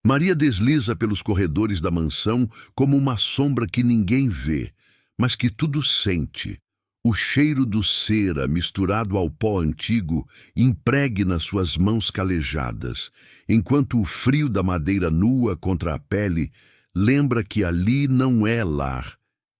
Maria desliza pelos corredores da mansão como uma sombra que ninguém vê, mas que tudo sente. O cheiro do cera misturado ao pó antigo impregna suas mãos calejadas, enquanto o frio da madeira nua contra a pele lembra que ali não é lar,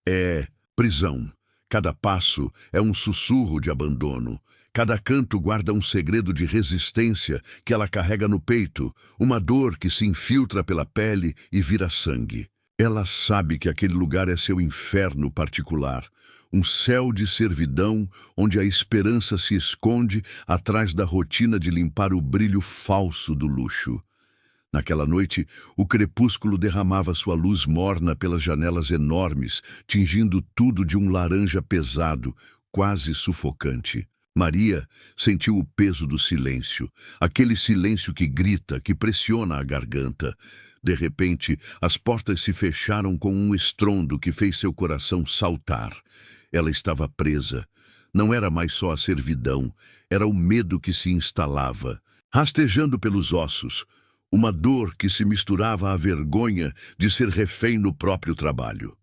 é prisão. Cada passo é um sussurro de abandono. Cada canto guarda um segredo de resistência que ela carrega no peito, uma dor que se infiltra pela pele e vira sangue. Ela sabe que aquele lugar é seu inferno particular, um céu de servidão onde a esperança se esconde atrás da rotina de limpar o brilho falso do luxo. Naquela noite, o crepúsculo derramava sua luz morna pelas janelas enormes, tingindo tudo de um laranja pesado, quase sufocante. Maria sentiu o peso do silêncio, aquele silêncio que grita, que pressiona a garganta. De repente, as portas se fecharam com um estrondo que fez seu coração saltar. Ela estava presa. Não era mais só a servidão, era o medo que se instalava, rastejando pelos ossos, uma dor que se misturava à vergonha de ser refém no próprio trabalho.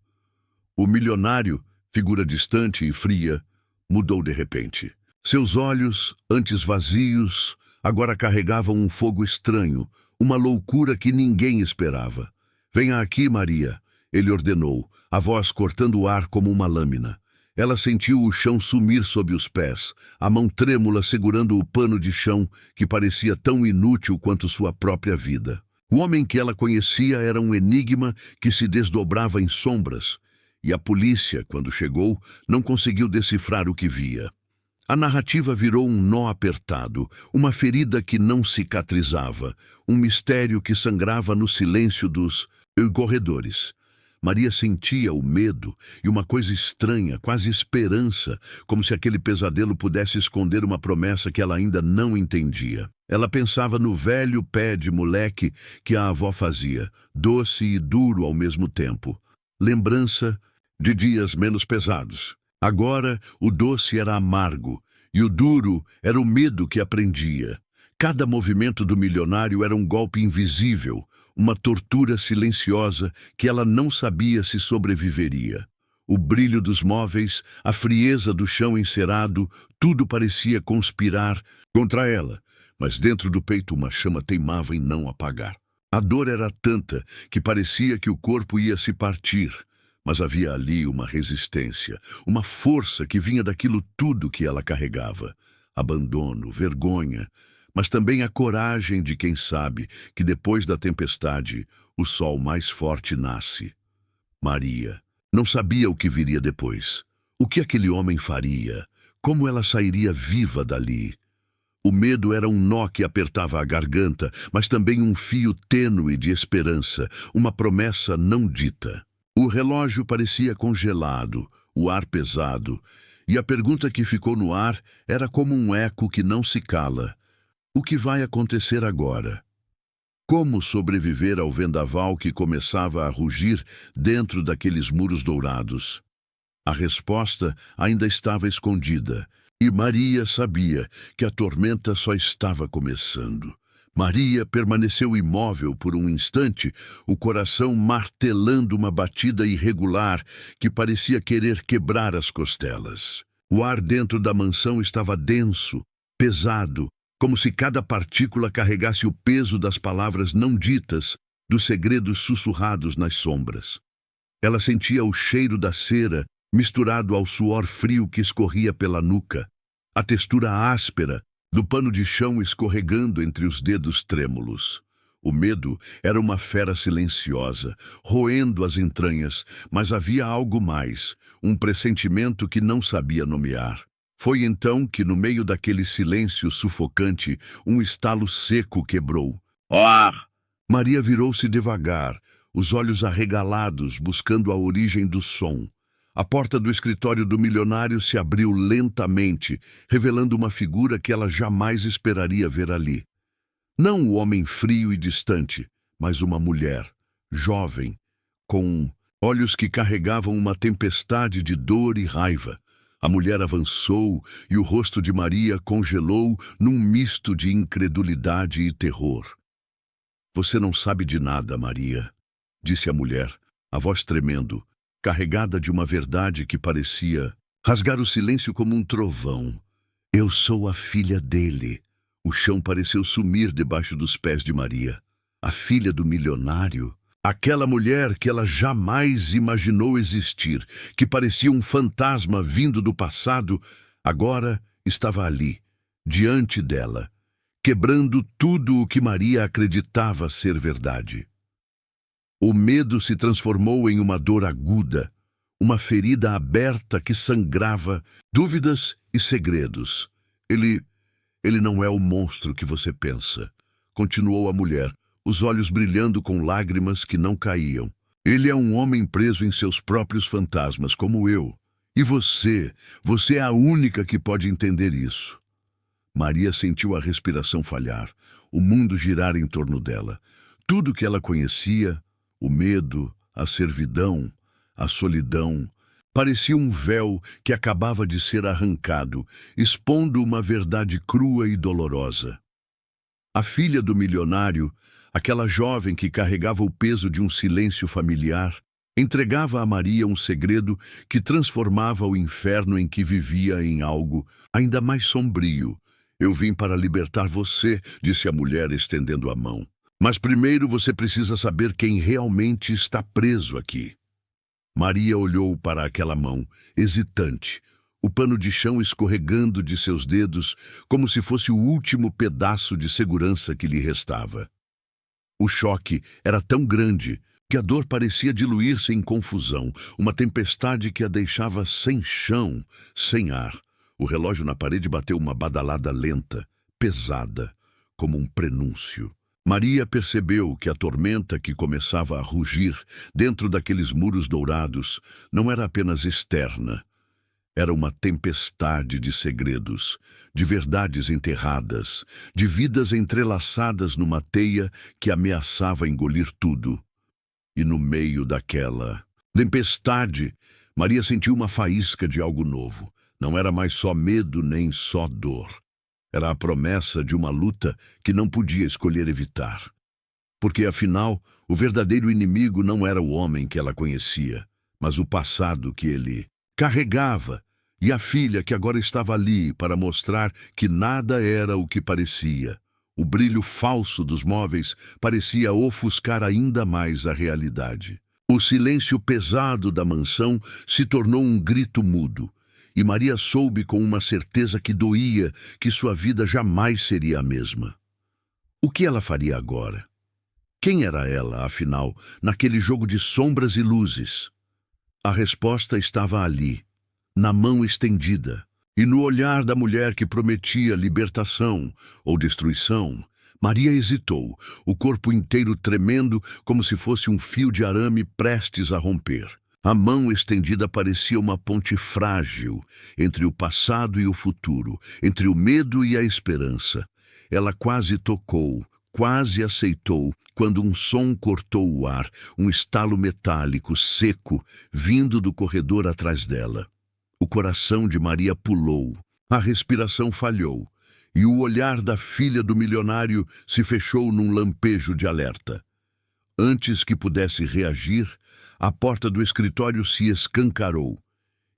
O milionário, figura distante e fria, mudou de repente. Seus olhos, antes vazios, agora carregavam um fogo estranho, uma loucura que ninguém esperava. "Venha aqui, Maria", ele ordenou, a voz cortando o ar como uma lâmina. Ela sentiu o chão sumir sob os pés, a mão trêmula segurando o pano de chão que parecia tão inútil quanto sua própria vida. O homem que ela conhecia era um enigma que se desdobrava em sombras, e a polícia, quando chegou, não conseguiu decifrar o que via. A narrativa virou um nó apertado, uma ferida que não cicatrizava, um mistério que sangrava no silêncio dos corredores. Maria sentia o medo e uma coisa estranha, quase esperança, como se aquele pesadelo pudesse esconder uma promessa que ela ainda não entendia. Ela pensava no velho pé de moleque que a avó fazia, doce e duro ao mesmo tempo. Lembrança de dias menos pesados. Agora, o doce era amargo, e o duro era o medo que aprendia. Cada movimento do milionário era um golpe invisível, uma tortura silenciosa que ela não sabia se sobreviveria. O brilho dos móveis, a frieza do chão encerado, tudo parecia conspirar contra ela, mas dentro do peito uma chama teimava em não apagar. A dor era tanta que parecia que o corpo ia se partir. Mas havia ali uma resistência, uma força que vinha daquilo tudo que ela carregava. Abandono, vergonha, mas também a coragem de quem sabe que depois da tempestade o sol mais forte nasce. Maria não sabia o que viria depois. O que aquele homem faria? Como ela sairia viva dali? O medo era um nó que apertava a garganta, mas também um fio tênue de esperança, uma promessa não dita. O relógio parecia congelado, o ar pesado, e a pergunta que ficou no ar era como um eco que não se cala. O que vai acontecer agora? Como sobreviver ao vendaval que começava a rugir dentro daqueles muros dourados? A resposta ainda estava escondida, e Maria sabia que a tormenta só estava começando. Maria permaneceu imóvel por um instante, o coração martelando uma batida irregular que parecia querer quebrar as costelas. O ar dentro da mansão estava denso, pesado, como se cada partícula carregasse o peso das palavras não ditas, dos segredos sussurrados nas sombras. Ela sentia o cheiro da cera misturado ao suor frio que escorria pela nuca, a textura áspera do pano de chão escorregando entre os dedos trêmulos. O medo era uma fera silenciosa, roendo as entranhas, mas havia algo mais, um pressentimento que não sabia nomear. Foi então que, no meio daquele silêncio sufocante, um estalo seco quebrou. "Ar!" Maria virou-se devagar, os olhos arregalados, buscando a origem do som. A porta do escritório do milionário se abriu lentamente, revelando uma figura que ela jamais esperaria ver ali. Não o homem frio e distante, mas uma mulher, jovem, com olhos que carregavam uma tempestade de dor e raiva. A mulher avançou e o rosto de Maria congelou num misto de incredulidade e terror. Você não sabe de nada, Maria, disse a mulher, a voz tremendo, carregada de uma verdade que parecia rasgar o silêncio como um trovão. Eu sou a filha dele. O chão pareceu sumir debaixo dos pés de Maria. A filha do milionário, aquela mulher que ela jamais imaginou existir, que parecia um fantasma vindo do passado, agora estava ali, diante dela, quebrando tudo o que Maria acreditava ser verdade. O medo se transformou em uma dor aguda, uma ferida aberta que sangrava, dúvidas e segredos. Ele não é o monstro que você pensa, continuou a mulher, os olhos brilhando com lágrimas que não caíam. Ele é um homem preso em seus próprios fantasmas, como eu. E você é a única que pode entender isso. Maria sentiu a respiração falhar, o mundo girar em torno dela. Tudo que ela conhecia, o medo, a servidão, a solidão, parecia um véu que acabava de ser arrancado, expondo uma verdade crua e dolorosa. A filha do milionário, aquela jovem que carregava o peso de um silêncio familiar, entregava a Maria um segredo que transformava o inferno em que vivia em algo ainda mais sombrio. Eu vim para libertar você, disse a mulher estendendo a mão. Mas primeiro você precisa saber quem realmente está preso aqui. Maria olhou para aquela mão, hesitante, o pano de chão escorregando de seus dedos como se fosse o último pedaço de segurança que lhe restava. O choque era tão grande que a dor parecia diluir-se em confusão, uma tempestade que a deixava sem chão, sem ar. O relógio na parede bateu uma badalada lenta, pesada, como um prenúncio. Maria percebeu que a tormenta que começava a rugir dentro daqueles muros dourados não era apenas externa. Era uma tempestade de segredos, de verdades enterradas, de vidas entrelaçadas numa teia que ameaçava engolir tudo. E no meio daquela tempestade, Maria sentiu uma faísca de algo novo. Não era mais só medo nem só dor. Era a promessa de uma luta que não podia escolher evitar. Porque, afinal, o verdadeiro inimigo não era o homem que ela conhecia, mas o passado que ele carregava, e a filha que agora estava ali para mostrar que nada era o que parecia. O brilho falso dos móveis parecia ofuscar ainda mais a realidade. O silêncio pesado da mansão se tornou um grito mudo, e Maria soube com uma certeza que doía que sua vida jamais seria a mesma. O que ela faria agora? Quem era ela, afinal, naquele jogo de sombras e luzes? A resposta estava ali, na mão estendida, e no olhar da mulher que prometia libertação ou destruição. Maria hesitou, o corpo inteiro tremendo como se fosse um fio de arame prestes a romper. A mão estendida parecia uma ponte frágil entre o passado e o futuro, entre o medo e a esperança. Ela quase tocou, quase aceitou, quando um som cortou o ar, um estalo metálico, seco, vindo do corredor atrás dela. O coração de Maria pulou, a respiração falhou, e o olhar da filha do milionário se fechou num lampejo de alerta. Antes que pudesse reagir, a porta do escritório se escancarou,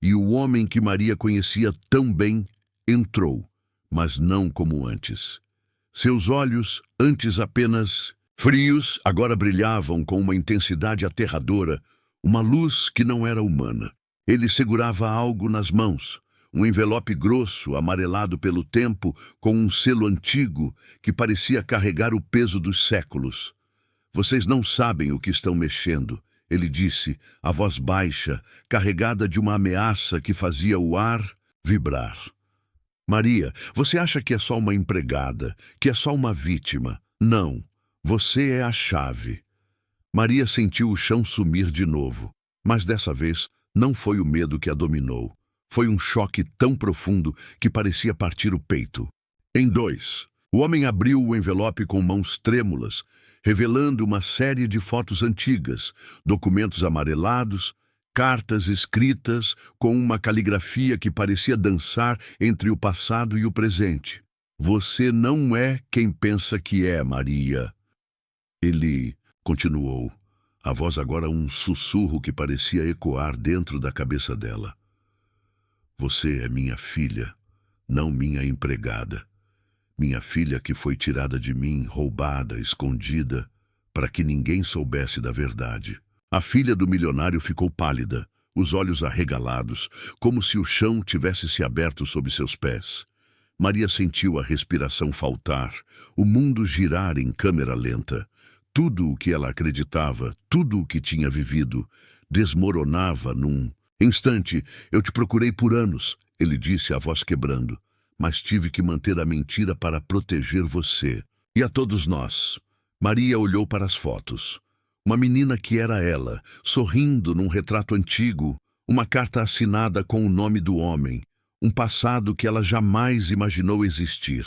e o homem que Maria conhecia tão bem entrou, mas não como antes. Seus olhos, antes apenas frios, agora brilhavam com uma intensidade aterradora, uma luz que não era humana. Ele segurava algo nas mãos, um envelope grosso, amarelado pelo tempo, com um selo antigo que parecia carregar o peso dos séculos. Vocês não sabem o que estão mexendo, ele disse, a voz baixa, carregada de uma ameaça que fazia o ar vibrar. Maria, você acha que é só uma empregada, que é só uma vítima? Não, você é a chave. Maria sentiu o chão sumir de novo, mas dessa vez não foi o medo que a dominou. Foi um choque tão profundo que parecia partir o peito. Em dois, o homem abriu o envelope com mãos trêmulas, revelando uma série de fotos antigas, documentos amarelados, cartas escritas com uma caligrafia que parecia dançar entre o passado e o presente. Você não é quem pensa que é, Maria. Ele continuou, a voz agora um sussurro que parecia ecoar dentro da cabeça dela. Você é minha filha, não minha empregada. Minha filha que foi tirada de mim, roubada, escondida, para que ninguém soubesse da verdade. A filha do milionário ficou pálida, os olhos arregalados, como se o chão tivesse se aberto sob seus pés. Maria sentiu a respiração faltar, o mundo girar em câmera lenta. Tudo o que ela acreditava, tudo o que tinha vivido, desmoronava num instante. Eu te procurei por anos, ele disse, a voz quebrando, mas tive que manter a mentira para proteger você. E a todos nós. Maria olhou para as fotos. Uma menina que era ela, sorrindo num retrato antigo, uma carta assinada com o nome do homem, um passado que ela jamais imaginou existir.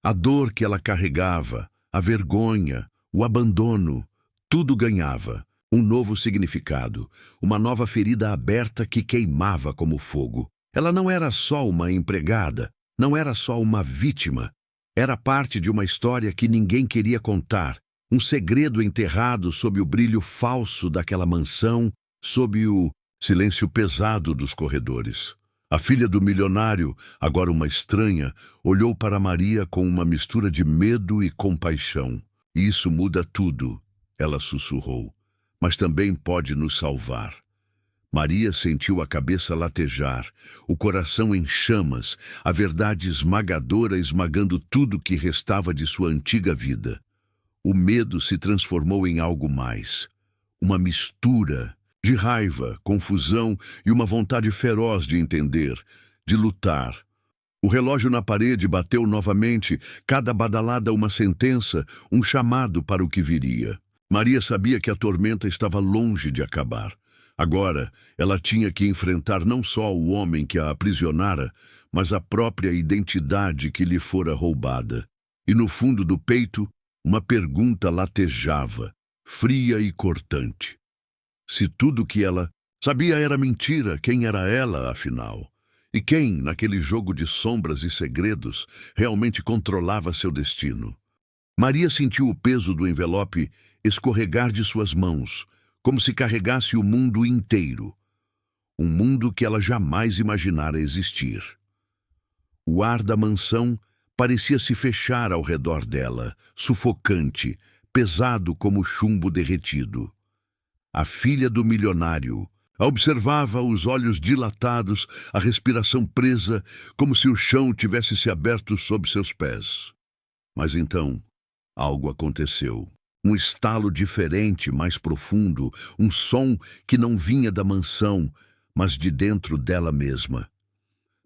A dor que ela carregava, a vergonha, o abandono, tudo ganhava um novo significado, uma nova ferida aberta que queimava como fogo. Ela não era só uma empregada, não era só uma vítima. Era parte de uma história que ninguém queria contar, um segredo enterrado sob o brilho falso daquela mansão, sob o silêncio pesado dos corredores. A filha do milionário, agora uma estranha, olhou para Maria com uma mistura de medo e compaixão. Isso muda tudo, ela sussurrou, mas também pode nos salvar. Maria sentiu a cabeça latejar, o coração em chamas, a verdade esmagadora esmagando tudo que restava de sua antiga vida. O medo se transformou em algo mais, uma mistura de raiva, confusão e uma vontade feroz de entender, de lutar. O relógio na parede bateu novamente, cada badalada uma sentença, um chamado para o que viria. Maria sabia que a tormenta estava longe de acabar. Agora, ela tinha que enfrentar não só o homem que a aprisionara, mas a própria identidade que lhe fora roubada. E no fundo do peito, uma pergunta latejava, fria e cortante. Se tudo que ela sabia era mentira, quem era ela, afinal? E quem, naquele jogo de sombras e segredos, realmente controlava seu destino? Maria sentiu o peso do envelope escorregar de suas mãos, como se carregasse o mundo inteiro. Um mundo que ela jamais imaginara existir. O ar da mansão parecia se fechar ao redor dela, sufocante, pesado como chumbo derretido. A filha do milionário a observava, os olhos dilatados, a respiração presa, como se o chão tivesse se aberto sob seus pés. Mas então, algo aconteceu. Um estalo diferente, mais profundo, um som que não vinha da mansão, mas de dentro dela mesma.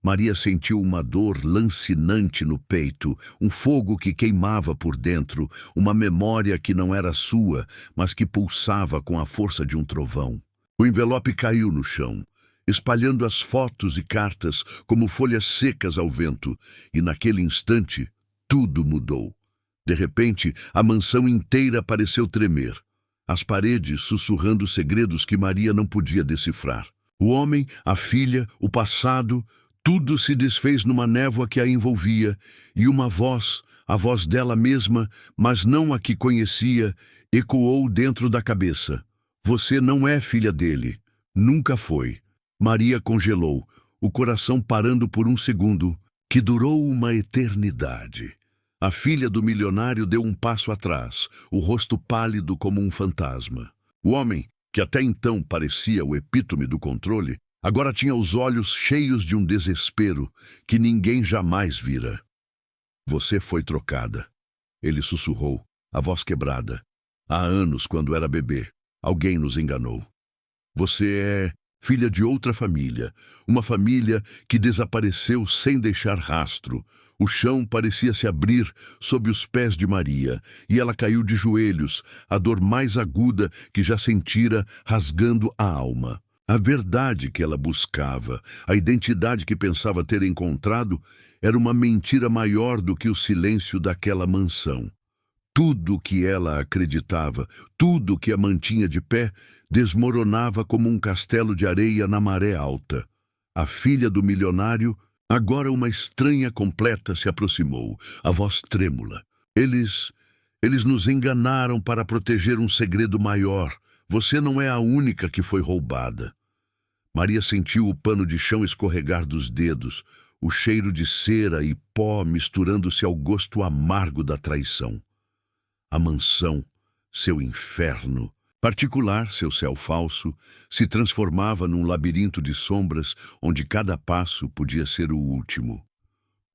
Maria sentiu uma dor lancinante no peito, um fogo que queimava por dentro, uma memória que não era sua, mas que pulsava com a força de um trovão. O envelope caiu no chão, espalhando as fotos e cartas como folhas secas ao vento, e naquele instante, tudo mudou. De repente, a mansão inteira pareceu tremer, as paredes sussurrando segredos que Maria não podia decifrar. O homem, a filha, o passado, tudo se desfez numa névoa que a envolvia, e uma voz, a voz dela mesma, mas não a que conhecia, ecoou dentro da cabeça. Você não é filha dele. Nunca foi. Maria congelou, o coração parando por um segundo, que durou uma eternidade. A filha do milionário deu um passo atrás, o rosto pálido como um fantasma. O homem, que até então parecia o epítome do controle, agora tinha os olhos cheios de um desespero que ninguém jamais vira. Você foi trocada. Ele sussurrou, a voz quebrada. Há anos, quando era bebê, alguém nos enganou. Você é filha de outra família, uma família que desapareceu sem deixar rastro. O chão parecia se abrir sob os pés de Maria, e ela caiu de joelhos, a dor mais aguda que já sentira rasgando a alma. A verdade que ela buscava, a identidade que pensava ter encontrado, era uma mentira maior do que o silêncio daquela mansão. Tudo o que ela acreditava, tudo o que a mantinha de pé, desmoronava como um castelo de areia na maré alta. A filha do milionário, agora uma estranha completa, se aproximou, a voz trêmula. Eles Eles nos enganaram para proteger um segredo maior. Você não é a única que foi roubada. Maria sentiu o pano de chão escorregar dos dedos, o cheiro de cera e pó misturando-se ao gosto amargo da traição. A mansão, seu inferno particular, seu céu falso, se transformava num labirinto de sombras onde cada passo podia ser o último.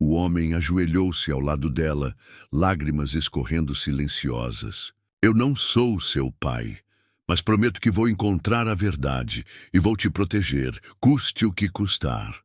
O homem ajoelhou-se ao lado dela, lágrimas escorrendo silenciosas. Eu não sou seu pai, mas prometo que vou encontrar a verdade e vou te proteger, custe o que custar.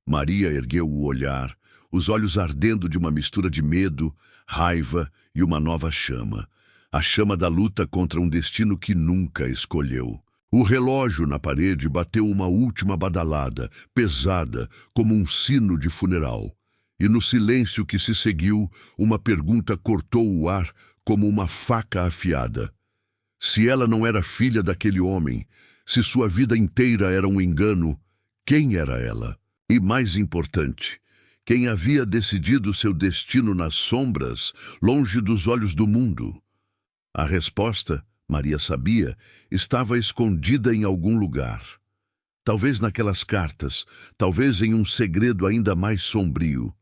Maria ergueu o olhar, os olhos ardendo de uma mistura de medo, raiva e uma nova chama. A chama da luta contra um destino que nunca escolheu. O relógio na parede bateu uma última badalada, pesada, como um sino de funeral. E no silêncio que se seguiu, uma pergunta cortou o ar como uma faca afiada. Se ela não era filha daquele homem, se sua vida inteira era um engano, quem era ela? E mais importante, quem havia decidido seu destino nas sombras, longe dos olhos do mundo? A resposta, Maria sabia, estava escondida em algum lugar. Talvez naquelas cartas, talvez em um segredo ainda mais sombrio.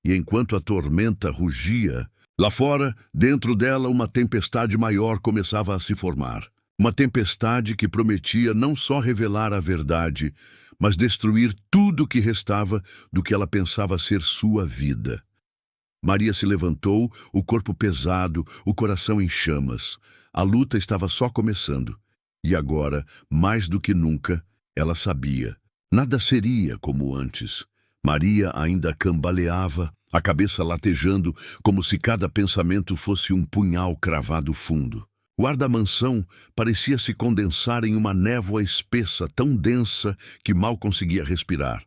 E enquanto a tormenta rugia, lá fora, dentro dela, uma tempestade maior começava a se formar. Uma tempestade que prometia não só revelar a verdade, mas destruir tudo o que restava do que ela pensava ser sua vida. Maria se levantou, o corpo pesado, o coração em chamas. A luta estava só começando. E agora, mais do que nunca, ela sabia. Nada seria como antes. Maria ainda cambaleava, a cabeça latejando, como se cada pensamento fosse um punhal cravado fundo. O ar da mansão parecia se condensar em uma névoa espessa, tão densa que mal conseguia respirar.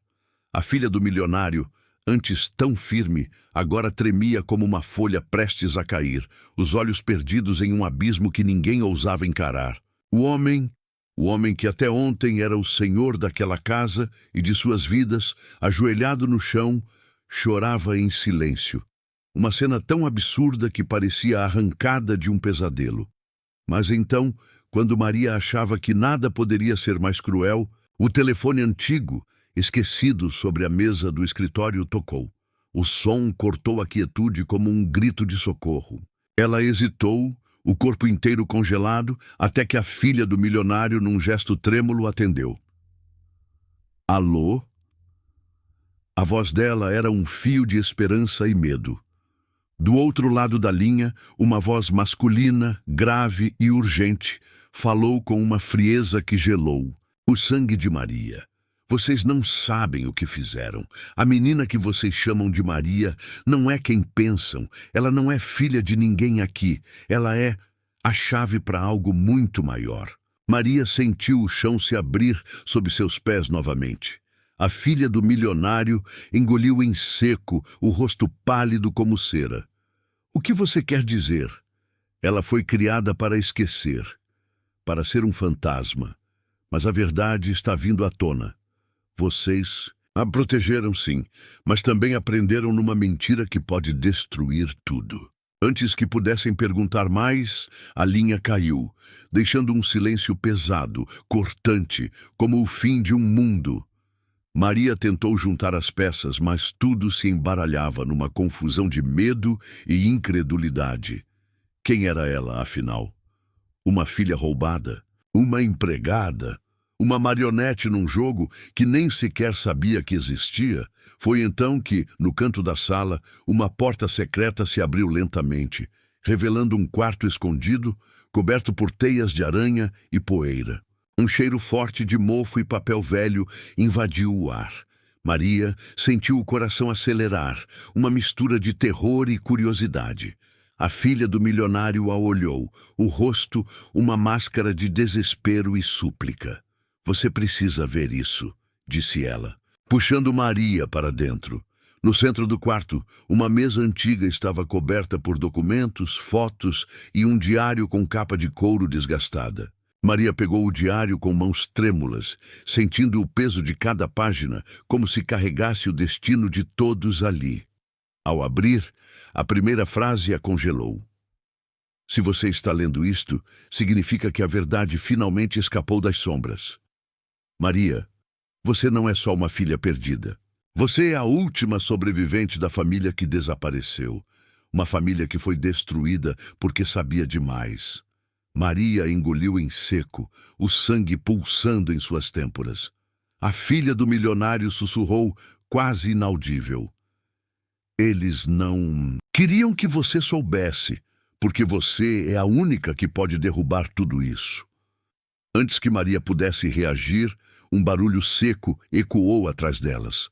A filha do milionário, antes tão firme, agora tremia como uma folha prestes a cair, os olhos perdidos em um abismo que ninguém ousava encarar. O homem que até ontem era o senhor daquela casa e de suas vidas, ajoelhado no chão, chorava em silêncio. Uma cena tão absurda que parecia arrancada de um pesadelo. Mas então, quando Maria achava que nada poderia ser mais cruel, o telefone antigo, esquecido sobre a mesa do escritório, tocou. O som cortou a quietude como um grito de socorro. Ela hesitou, o corpo inteiro congelado, até que a filha do milionário, num gesto trêmulo, atendeu. Alô? A voz dela era um fio de esperança e medo. Do outro lado da linha, uma voz masculina, grave e urgente, falou com uma frieza que gelou. O sangue de Maria. Vocês não sabem o que fizeram. A menina que vocês chamam de Maria não é quem pensam. Ela não é filha de ninguém aqui. Ela é a chave para algo muito maior. Maria sentiu o chão se abrir sob seus pés novamente. A filha do milionário engoliu em seco, o rosto pálido como cera. O que você quer dizer? Ela foi criada para esquecer, para ser um fantasma. Mas a verdade está vindo à tona. Vocês a protegeram, sim, mas também aprenderam numa mentira que pode destruir tudo. Antes que pudessem perguntar mais, a linha caiu, deixando um silêncio pesado, cortante, como o fim de um mundo. Maria tentou juntar as peças, mas tudo se embaralhava numa confusão de medo e incredulidade. Quem era ela, afinal? Uma filha roubada? Uma empregada? Uma marionete num jogo que nem sequer sabia que existia? Foi então que, no canto da sala, uma porta secreta se abriu lentamente, revelando um quarto escondido, coberto por teias de aranha e poeira. Um cheiro forte de mofo e papel velho invadiu o ar. Maria sentiu o coração acelerar, uma mistura de terror e curiosidade. A filha do milionário a olhou, o rosto uma máscara de desespero e súplica. Você precisa ver isso, disse ela, puxando Maria para dentro. No centro do quarto, uma mesa antiga estava coberta por documentos, fotos e um diário com capa de couro desgastada. Maria pegou o diário com mãos trêmulas, sentindo o peso de cada página, como se carregasse o destino de todos ali. Ao abrir, a primeira frase a congelou. Se você está lendo isto, significa que a verdade finalmente escapou das sombras. Maria, você não é só uma filha perdida. Você é a última sobrevivente da família que desapareceu. Uma família que foi destruída porque sabia demais. Maria engoliu em seco, o sangue pulsando em suas têmporas. A filha do milionário sussurrou, quase inaudível: eles não queriam que você soubesse, porque você é a única que pode derrubar tudo isso. Antes que Maria pudesse reagir, um barulho seco ecoou atrás delas.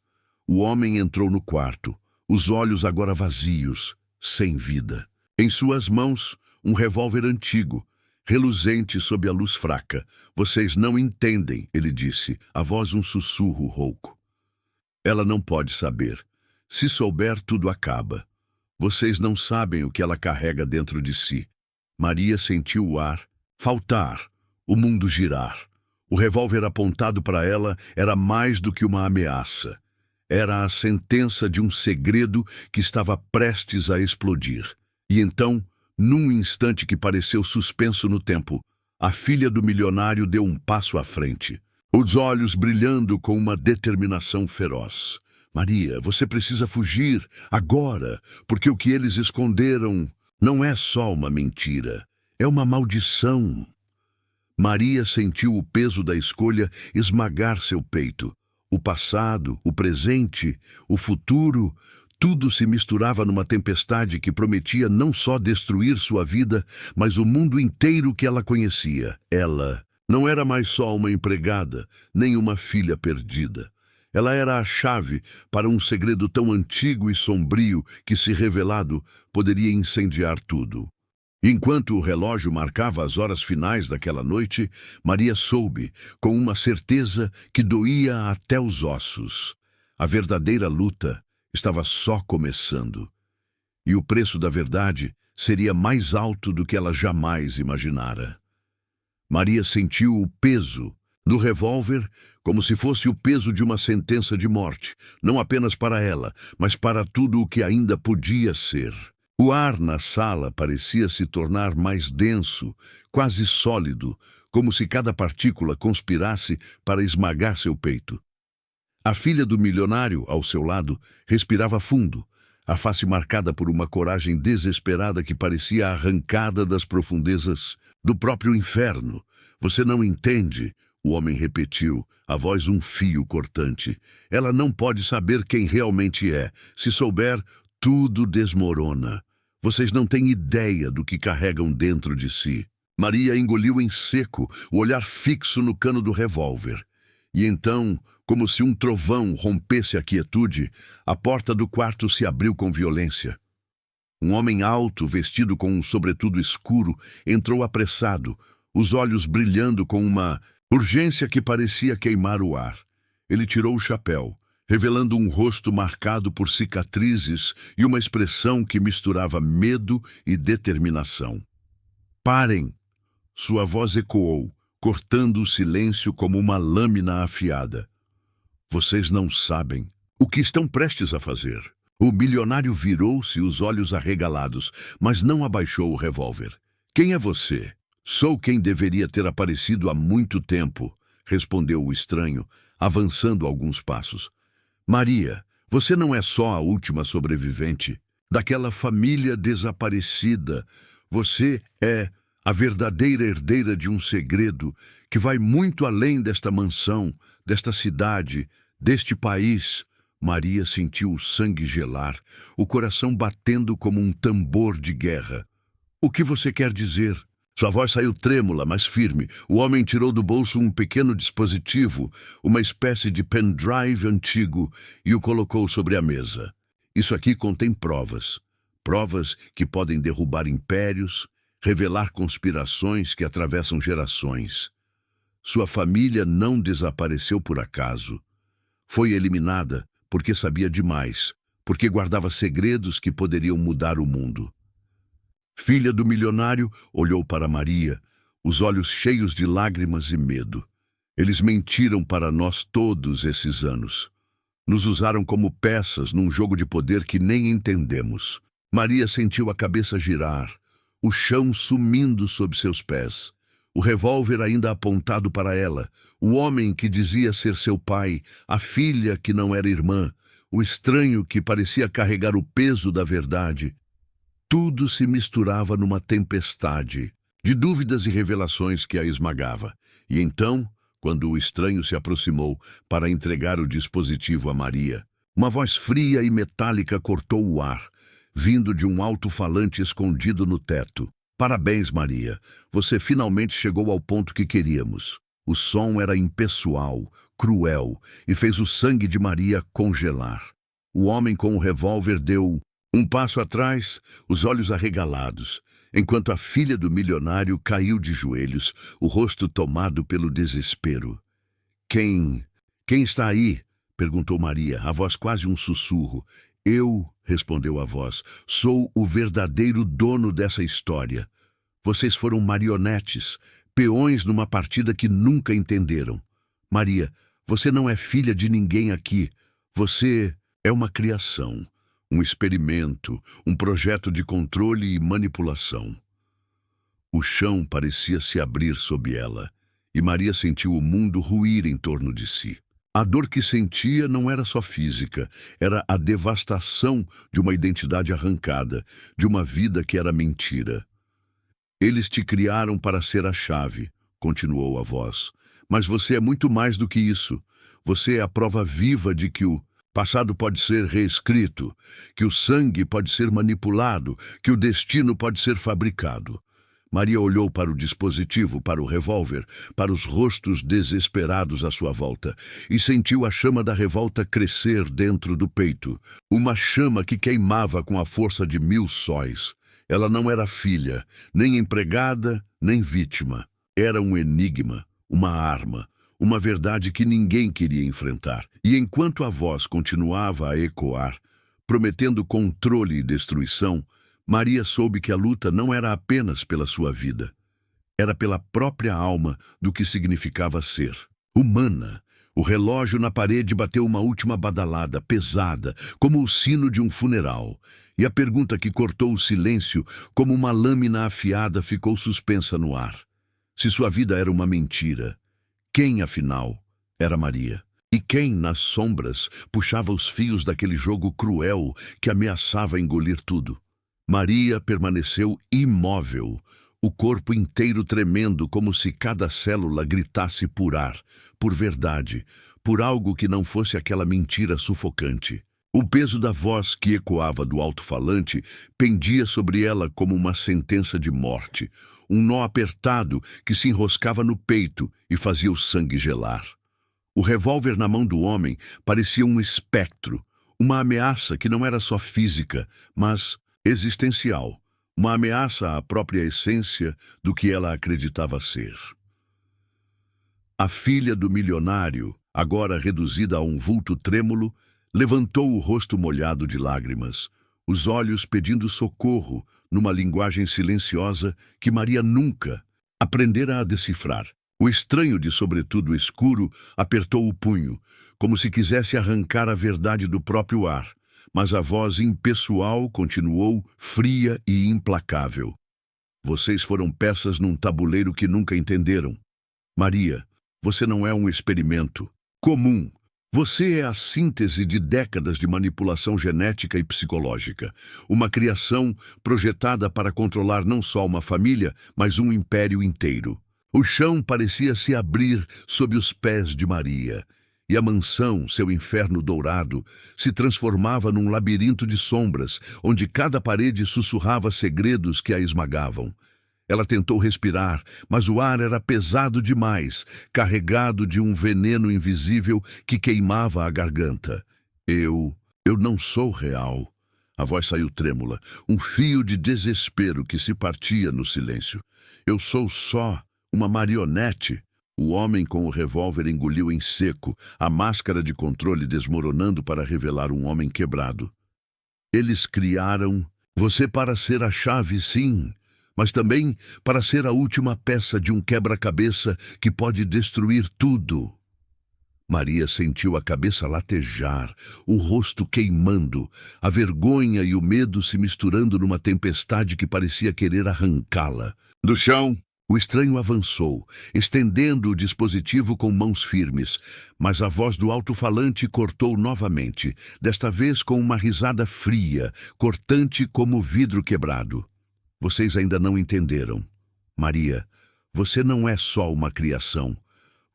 O homem entrou no quarto, os olhos agora vazios, sem vida. Em suas mãos, um revólver antigo, reluzente sob a luz fraca. Vocês não entendem, ele disse, a voz um sussurro rouco. Ela não pode saber. Se souber, tudo acaba. Vocês não sabem o que ela carrega dentro de si. Maria sentiu o ar faltar, o mundo girar. O revólver apontado para ela era mais do que uma ameaça. Era a sentença de um segredo que estava prestes a explodir. E então, num instante que pareceu suspenso no tempo, a filha do milionário deu um passo à frente, os olhos brilhando com uma determinação feroz. Maria, você precisa fugir, agora, porque o que eles esconderam não é só uma mentira, é uma maldição. Maria sentiu o peso da escolha esmagar seu peito. O passado, o presente, o futuro, tudo se misturava numa tempestade que prometia não só destruir sua vida, mas o mundo inteiro que ela conhecia. Ela não era mais só uma empregada, nem uma filha perdida. Ela era a chave para um segredo tão antigo e sombrio que, se revelado, poderia incendiar tudo. Enquanto o relógio marcava as horas finais daquela noite, Maria soube, com uma certeza que doía até os ossos. A verdadeira luta estava só começando. E o preço da verdade seria mais alto do que ela jamais imaginara. Maria sentiu o peso do revólver como se fosse o peso de uma sentença de morte, não apenas para ela, mas para tudo o que ainda podia ser. O ar na sala parecia se tornar mais denso, quase sólido, como se cada partícula conspirasse para esmagar seu peito. A filha do milionário, ao seu lado, respirava fundo, a face marcada por uma coragem desesperada que parecia arrancada das profundezas do próprio inferno. Você não entende, o homem repetiu, a voz um fio cortante. Ela não pode saber quem realmente é. Se souber, tudo desmorona. Vocês não têm ideia do que carregam dentro de si. Maria engoliu em seco, o olhar fixo no cano do revólver. E então, como se um trovão rompesse a quietude, a porta do quarto se abriu com violência. Um homem alto, vestido com um sobretudo escuro, entrou apressado, os olhos brilhando com uma urgência que parecia queimar o ar. Ele tirou o chapéu, revelando um rosto marcado por cicatrizes e uma expressão que misturava medo e determinação. Parem! Sua voz ecoou, cortando o silêncio como uma lâmina afiada. Vocês não sabem o que estão prestes a fazer. O milionário virou-se, os olhos arregalados, mas não abaixou o revólver. Quem é você? Sou quem deveria ter aparecido há muito tempo, respondeu o estranho, avançando alguns passos. Maria, você não é só a última sobrevivente daquela família desaparecida. Você é a verdadeira herdeira de um segredo que vai muito além desta mansão, desta cidade, deste país. Maria sentiu o sangue gelar, o coração batendo como um tambor de guerra. O que você quer dizer? Sua voz saiu trêmula, mas firme. O homem tirou do bolso um pequeno dispositivo, uma espécie de pendrive antigo, e o colocou sobre a mesa. Isso aqui contém provas. Provas que podem derrubar impérios, revelar conspirações que atravessam gerações. Sua família não desapareceu por acaso. Foi eliminada porque sabia demais, porque guardava segredos que poderiam mudar o mundo. Filha do milionário olhou para Maria, os olhos cheios de lágrimas e medo. Eles mentiram para nós todos esses anos. Nos usaram como peças num jogo de poder que nem entendemos. Maria sentiu a cabeça girar. o chão sumindo sob seus pés. O revólver ainda apontado para ela, o homem que dizia ser seu pai, a filha que não era irmã, o estranho que parecia carregar o peso da verdade. Tudo se misturava numa tempestade de dúvidas e revelações que a esmagava. E então, quando o estranho se aproximou para entregar o dispositivo a Maria, uma voz fria e metálica cortou o ar, vindo de um alto-falante escondido no teto. Parabéns, Maria. Você finalmente chegou ao ponto que queríamos. O som era impessoal, cruel, e fez o sangue de Maria congelar. O homem com o revólver deu um passo atrás, os olhos arregalados, enquanto a filha do milionário caiu de joelhos, o rosto tomado pelo desespero. Quem está aí? Perguntou Maria, a voz quase um sussurro. Eu, respondeu a voz, sou o verdadeiro dono dessa história. Vocês foram marionetes, peões numa partida que nunca entenderam. Maria, você não é filha de ninguém aqui. Você é uma criação, um experimento, um projeto de controle e manipulação. O chão parecia se abrir sob ela, e Maria sentiu o mundo ruir em torno de si. A dor que sentia não era só física, era a devastação de uma identidade arrancada, de uma vida que era mentira. Eles te criaram para ser a chave, continuou a voz. Mas você é muito mais do que isso. Você é a prova viva de que o passado pode ser reescrito, que o sangue pode ser manipulado, que o destino pode ser fabricado. Maria olhou para o dispositivo, para o revólver, para os rostos desesperados à sua volta, e sentiu a chama da revolta crescer dentro do peito, uma chama que queimava com a força de 1000 sóis. Ela não era filha, nem empregada, nem vítima. Era um enigma, uma arma, uma verdade que ninguém queria enfrentar. E enquanto a voz continuava a ecoar, prometendo controle e destruição, Maria soube que a luta não era apenas pela sua vida. Era pela própria alma do que significava ser humana. O relógio na parede bateu uma última badalada, pesada, como o sino de um funeral. E a pergunta que cortou o silêncio, como uma lâmina afiada, ficou suspensa no ar. Se sua vida era uma mentira, quem, afinal, era Maria? E quem, nas sombras, puxava os fios daquele jogo cruel que ameaçava engolir tudo? Maria permaneceu imóvel, o corpo inteiro tremendo como se cada célula gritasse por ar, por verdade, por algo que não fosse aquela mentira sufocante. O peso da voz que ecoava do alto-falante pendia sobre ela como uma sentença de morte, um nó apertado que se enroscava no peito e fazia o sangue gelar. O revólver na mão do homem parecia um espectro, uma ameaça que não era só física, mas existencial, uma ameaça à própria essência do que ela acreditava ser. A filha do milionário, agora reduzida a um vulto trêmulo, levantou o rosto molhado de lágrimas, os olhos pedindo socorro numa linguagem silenciosa que Maria nunca aprendera a decifrar. O estranho de sobretudo escuro apertou o punho, como se quisesse arrancar a verdade do próprio ar, mas a voz impessoal continuou fria e implacável. Vocês foram peças num tabuleiro que nunca entenderam. Maria, você não é um experimento comum. Você é a síntese de décadas de manipulação genética e psicológica, uma criação projetada para controlar não só uma família, mas um império inteiro. O chão parecia se abrir sob os pés de Maria, e a mansão, seu inferno dourado, se transformava num labirinto de sombras, onde cada parede sussurrava segredos que a esmagavam. Ela tentou respirar, mas o ar era pesado demais, carregado de um veneno invisível que queimava a garganta. Eu não sou real. A voz saiu trêmula, um fio de desespero que se partia no silêncio. Eu sou só uma marionete. O homem com o revólver engoliu em seco, a máscara de controle desmoronando para revelar um homem quebrado. Eles criaram você para ser a chave, sim, mas também para ser a última peça de um quebra-cabeça que pode destruir tudo. Maria sentiu a cabeça latejar, o rosto queimando, a vergonha e o medo se misturando numa tempestade que parecia querer arrancá-la. Do chão, o estranho avançou, estendendo o dispositivo com mãos firmes, mas a voz do alto-falante cortou novamente, desta vez com uma risada fria, cortante como vidro quebrado. Vocês ainda não entenderam. Maria, você não é só uma criação.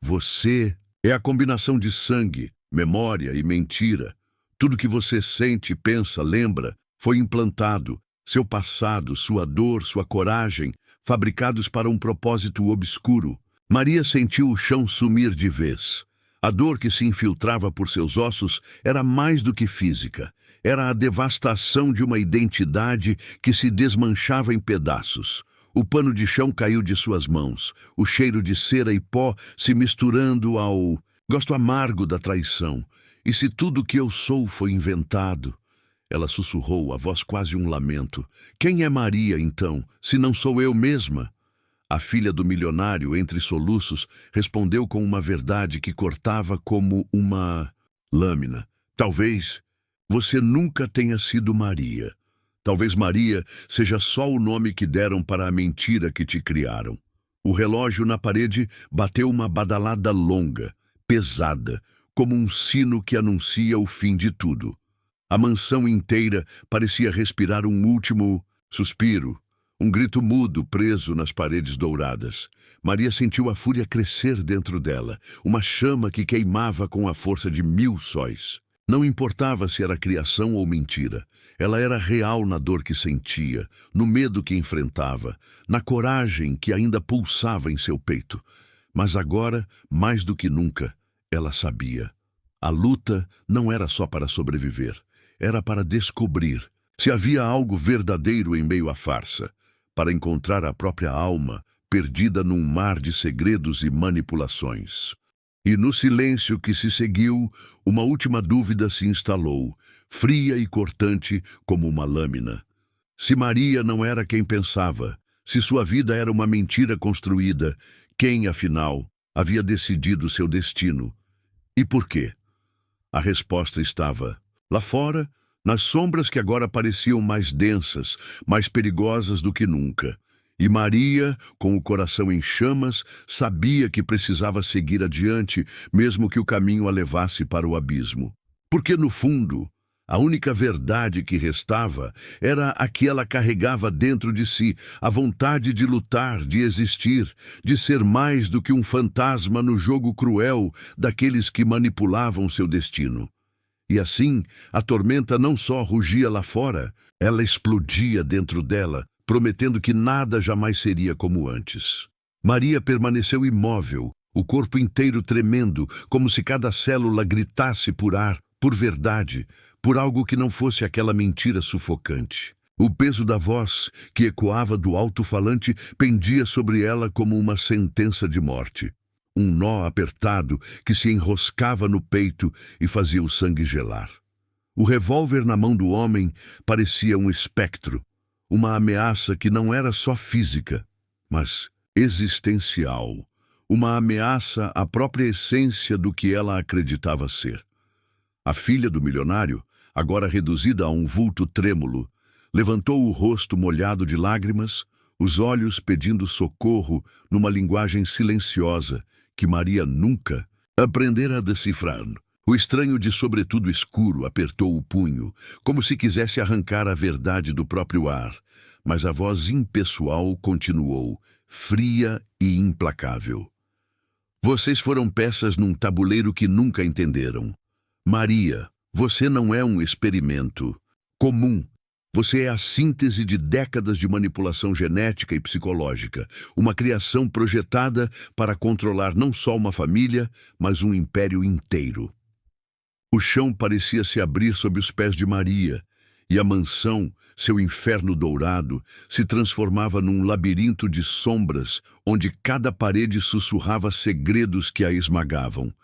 Você é a combinação de sangue, memória e mentira. Tudo que você sente, pensa, lembra, foi implantado. Seu passado, sua dor, sua coragem, fabricados para um propósito obscuro. Maria sentiu o chão sumir de vez. A dor que se infiltrava por seus ossos era mais do que física. Era a devastação de uma identidade que se desmanchava em pedaços. O pano de chão caiu de suas mãos, o cheiro de cera e pó se misturando ao gosto amargo da traição. E se tudo que eu sou foi inventado? Ela sussurrou, a voz quase um lamento. Quem é Maria, então, se não sou eu mesma? A filha do milionário, entre soluços, respondeu com uma verdade que cortava como uma lâmina. Talvez você nunca tenha sido Maria. Talvez Maria seja só o nome que deram para a mentira que te criaram. O relógio na parede bateu uma badalada longa, pesada, como um sino que anuncia o fim de tudo. A mansão inteira parecia respirar um último suspiro, um grito mudo preso nas paredes douradas. Maria sentiu a fúria crescer dentro dela, uma chama que queimava com a força de 1000 sóis. Não importava se era criação ou mentira. Ela era real na dor que sentia, no medo que enfrentava, na coragem que ainda pulsava em seu peito. Mas agora, mais do que nunca, ela sabia. A luta não era só para sobreviver. Era para descobrir se havia algo verdadeiro em meio à farsa, para encontrar a própria alma perdida num mar de segredos e manipulações. E no silêncio que se seguiu, uma última dúvida se instalou, fria e cortante como uma lâmina. Se Maria não era quem pensava, se sua vida era uma mentira construída, quem, afinal, havia decidido seu destino? E por quê? A resposta estava lá fora, nas sombras que agora pareciam mais densas, mais perigosas do que nunca. E Maria, com o coração em chamas, sabia que precisava seguir adiante, mesmo que o caminho a levasse para o abismo. Porque, no fundo, a única verdade que restava era a que ela carregava dentro de si, a vontade de lutar, de existir, de ser mais do que um fantasma no jogo cruel daqueles que manipulavam seu destino. E assim, a tormenta não só rugia lá fora, ela explodia dentro dela, prometendo que nada jamais seria como antes. Maria permaneceu imóvel, o corpo inteiro tremendo, como se cada célula gritasse por ar, por verdade, por algo que não fosse aquela mentira sufocante. O peso da voz, que ecoava do alto-falante, pendia sobre ela como uma sentença de morte. Um nó apertado que se enroscava no peito e fazia o sangue gelar. O revólver na mão do homem parecia um espectro, uma ameaça que não era só física, mas existencial, uma ameaça à própria essência do que ela acreditava ser. A filha do milionário, agora reduzida a um vulto trêmulo, levantou o rosto molhado de lágrimas, os olhos pedindo socorro numa linguagem silenciosa que Maria nunca aprendera a decifrar. O estranho de sobretudo escuro apertou o punho, como se quisesse arrancar a verdade do próprio ar, mas a voz impessoal continuou, fria e implacável. Vocês foram peças num tabuleiro que nunca entenderam. Maria, você não é um experimento comum. Você é a síntese de décadas de manipulação genética e psicológica, uma criação projetada para controlar não só uma família, mas um império inteiro. O chão parecia se abrir sob os pés de Maria, e a mansão, seu inferno dourado, se transformava num labirinto de sombras, onde cada parede sussurrava segredos que a esmagavam.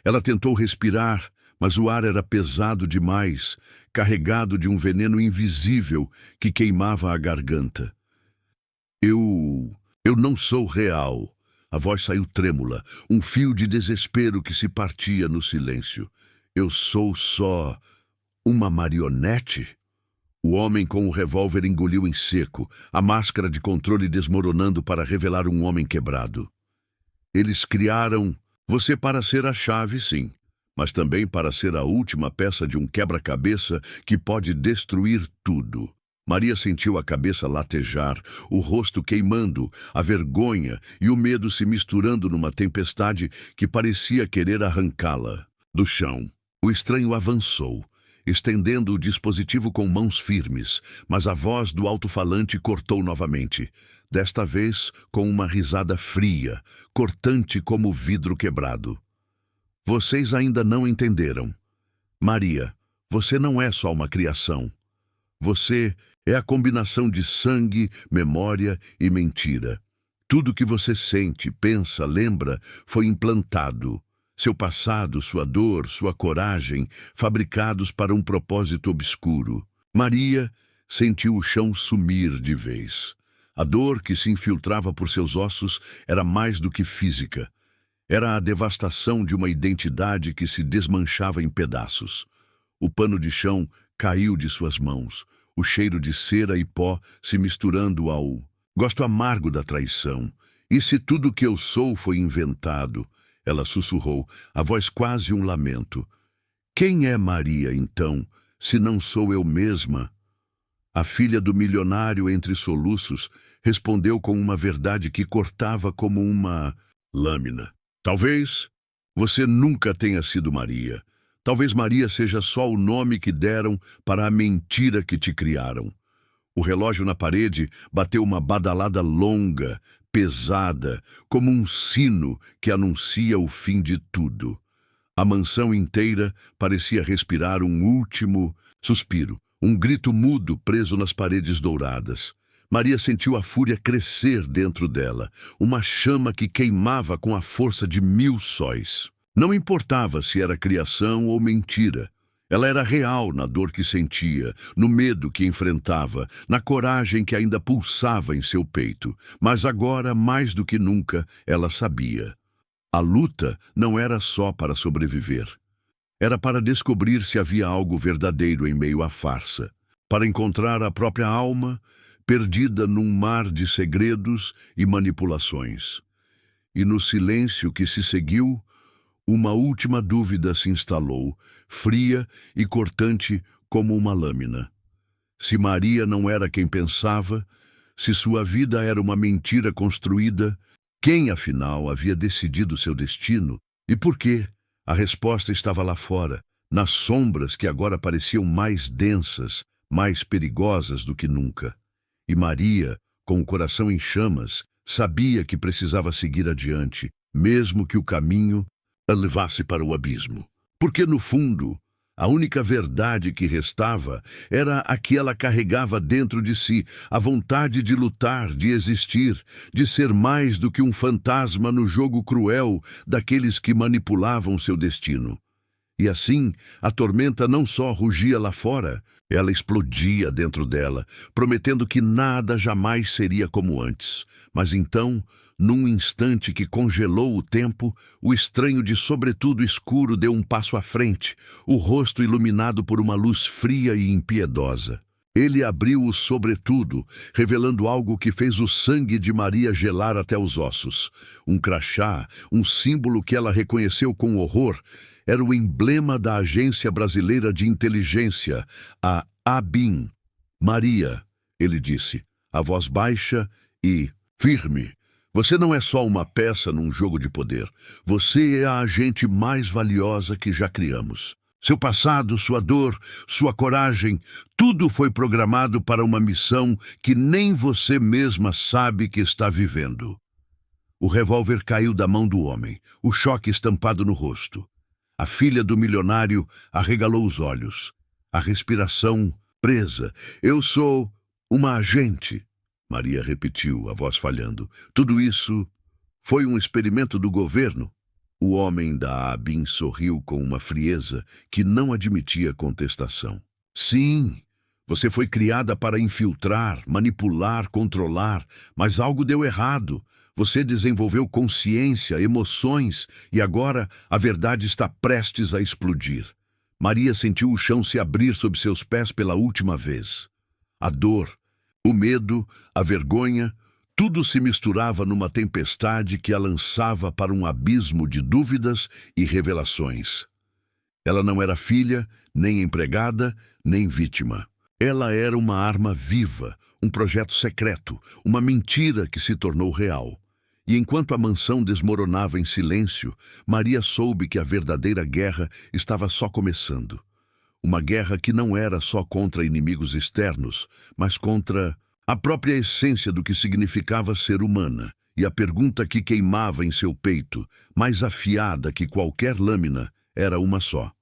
Ela tentou respirar, mas o ar era pesado demais, carregado de um veneno invisível que queimava a garganta. Eu não sou real, A voz saiu trêmula, um fio de desespero que se partia no silêncio. Eu sou só uma marionete? O homem com o revólver engoliu em seco, a máscara de controle desmoronando para revelar um homem quebrado. Eles criaram você para ser a chave, sim, mas também para ser a última peça de um quebra-cabeça que pode destruir tudo. Maria sentiu a cabeça latejar, o rosto queimando, a vergonha e o medo se misturando numa tempestade que parecia querer arrancá-la do chão. O estranho avançou, estendendo o dispositivo com mãos firmes, mas a voz do alto-falante cortou novamente, desta vez com uma risada fria, cortante como vidro quebrado. Vocês ainda não entenderam. Maria, você não é só uma criação. Você é a combinação de sangue, memória e mentira. Tudo que você sente, pensa, lembra, foi implantado. Seu passado, sua dor, sua coragem, fabricados para um propósito obscuro. Maria sentiu o chão sumir de vez. A dor que se infiltrava por seus ossos era mais do que física. Era a devastação de uma identidade que se desmanchava em pedaços. O pano de chão caiu de suas mãos, o cheiro de cera e pó se misturando ao gosto amargo da traição. E se tudo que eu sou foi inventado? Ela sussurrou, a voz quase um lamento. Quem é Maria, então, se não sou eu mesma? A filha do milionário entre soluços respondeu com uma verdade que cortava como uma lâmina. Talvez você nunca tenha sido Maria. Talvez Maria seja só o nome que deram para a mentira que te criaram. O relógio na parede bateu uma badalada longa, pesada, como um sino que anuncia o fim de tudo. A mansão inteira parecia respirar um último suspiro, um grito mudo preso nas paredes douradas. Maria sentiu a fúria crescer dentro dela, uma chama que queimava com a força de 1000 sóis. Não importava se era criação ou mentira. Ela era real na dor que sentia, no medo que enfrentava, na coragem que ainda pulsava em seu peito. Mas agora, mais do que nunca, ela sabia. A luta não era só para sobreviver. Era para descobrir se havia algo verdadeiro em meio à farsa. Para encontrar a própria alma, perdida num mar de segredos e manipulações. E no silêncio que se seguiu, uma última dúvida se instalou, fria e cortante como uma lâmina. Se Maria não era quem pensava, se sua vida era uma mentira construída, quem, afinal, havia decidido seu destino? E por quê? A resposta estava lá fora, nas sombras que agora pareciam mais densas, mais perigosas do que nunca. E Maria, com o coração em chamas, sabia que precisava seguir adiante, mesmo que o caminho a levasse para o abismo. Porque, no fundo, a única verdade que restava era a que ela carregava dentro de si, a vontade de lutar, de existir, de ser mais do que um fantasma no jogo cruel daqueles que manipulavam seu destino. E assim, a tormenta não só rugia lá fora, ela explodia dentro dela, prometendo que nada jamais seria como antes. Mas então, num instante que congelou o tempo, o estranho de sobretudo escuro deu um passo à frente, o rosto iluminado por uma luz fria e impiedosa. Ele abriu o sobretudo, revelando algo que fez o sangue de Maria gelar até os ossos. Um crachá, um símbolo que ela reconheceu com horror, era o emblema da Agência Brasileira de Inteligência, a ABIN. Maria, ele disse, a voz baixa e firme. Você não é só uma peça num jogo de poder. Você é a agente mais valiosa que já criamos. Seu passado, sua dor, sua coragem, tudo foi programado para uma missão que nem você mesma sabe que está vivendo. O revólver caiu da mão do homem, o choque estampado no rosto. A filha do milionário arregalou os olhos, a respiração presa. Eu sou uma agente, Maria repetiu, a voz falhando. Tudo isso foi um experimento do governo? O homem da ABIN sorriu com uma frieza que não admitia contestação. Sim, você foi criada para infiltrar, manipular, controlar, mas algo deu errado. Você desenvolveu consciência, emoções, e agora a verdade está prestes a explodir. Maria sentiu o chão se abrir sob seus pés pela última vez. A dor, o medo, a vergonha, tudo se misturava numa tempestade que a lançava para um abismo de dúvidas e revelações. Ela não era filha, nem empregada, nem vítima. Ela era uma arma viva, um projeto secreto, uma mentira que se tornou real. E enquanto a mansão desmoronava em silêncio, Maria soube que a verdadeira guerra estava só começando. Uma guerra que não era só contra inimigos externos, mas contra a própria essência do que significava ser humana. E a pergunta que queimava em seu peito, mais afiada que qualquer lâmina, era uma só.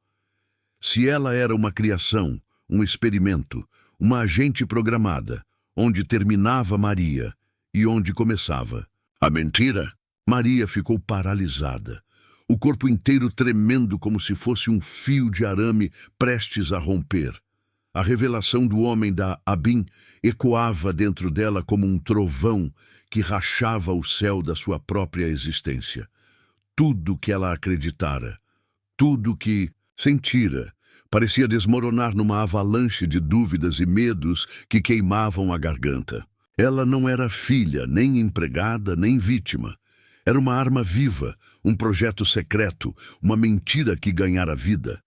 Se ela era uma criação, um experimento, uma agente programada, onde terminava Maria e onde começava a mentira? Maria ficou paralisada, o corpo inteiro tremendo como se fosse um fio de arame prestes a romper. A revelação do homem da Abin ecoava dentro dela como um trovão que rachava o céu da sua própria existência. Tudo que ela acreditara, tudo que sentira, parecia desmoronar numa avalanche de dúvidas e medos que queimavam a garganta. Ela não era filha, nem empregada, nem vítima. Era uma arma viva, um projeto secreto, uma mentira que ganhara vida.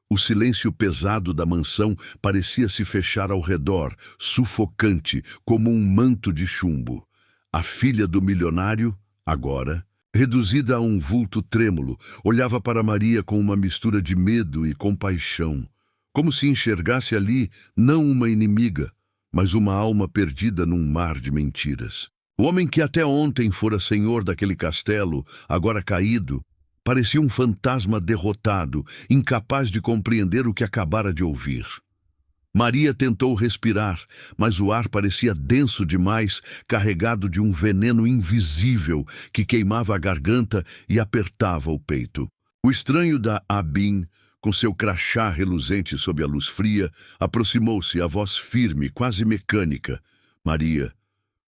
O silêncio pesado da mansão parecia se fechar ao redor, sufocante, como um manto de chumbo. A filha do milionário, agora, reduzida a um vulto trêmulo, olhava para Maria com uma mistura de medo e compaixão, como se enxergasse ali não uma inimiga, mas uma alma perdida num mar de mentiras. O homem que até ontem fora senhor daquele castelo, agora caído, parecia um fantasma derrotado, incapaz de compreender o que acabara de ouvir. Maria tentou respirar, mas o ar parecia denso demais, carregado de um veneno invisível que queimava a garganta e apertava o peito. O estranho da Abin, com seu crachá reluzente sob a luz fria, aproximou-se, a voz firme, quase mecânica. Maria,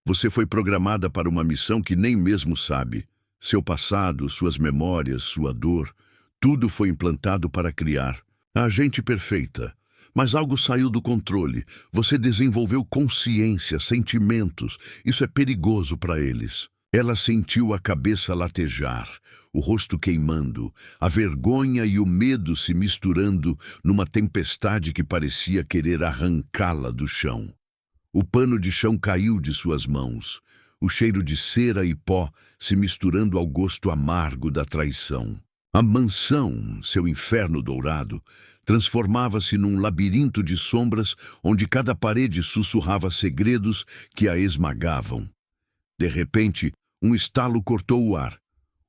você foi programada para uma missão que nem mesmo sabe. Seu passado, suas memórias, sua dor, tudo foi implantado para criar a agente perfeita. Mas algo saiu do controle. Você desenvolveu consciência, sentimentos. Isso é perigoso para eles. Ela sentiu a cabeça latejar, o rosto queimando, a vergonha e o medo se misturando numa tempestade que parecia querer arrancá-la do chão. O pano de chão caiu de suas mãos, o cheiro de cera e pó se misturando ao gosto amargo da traição. A mansão, seu inferno dourado, transformava-se num labirinto de sombras onde cada parede sussurrava segredos que a esmagavam. De repente, um estalo cortou o ar,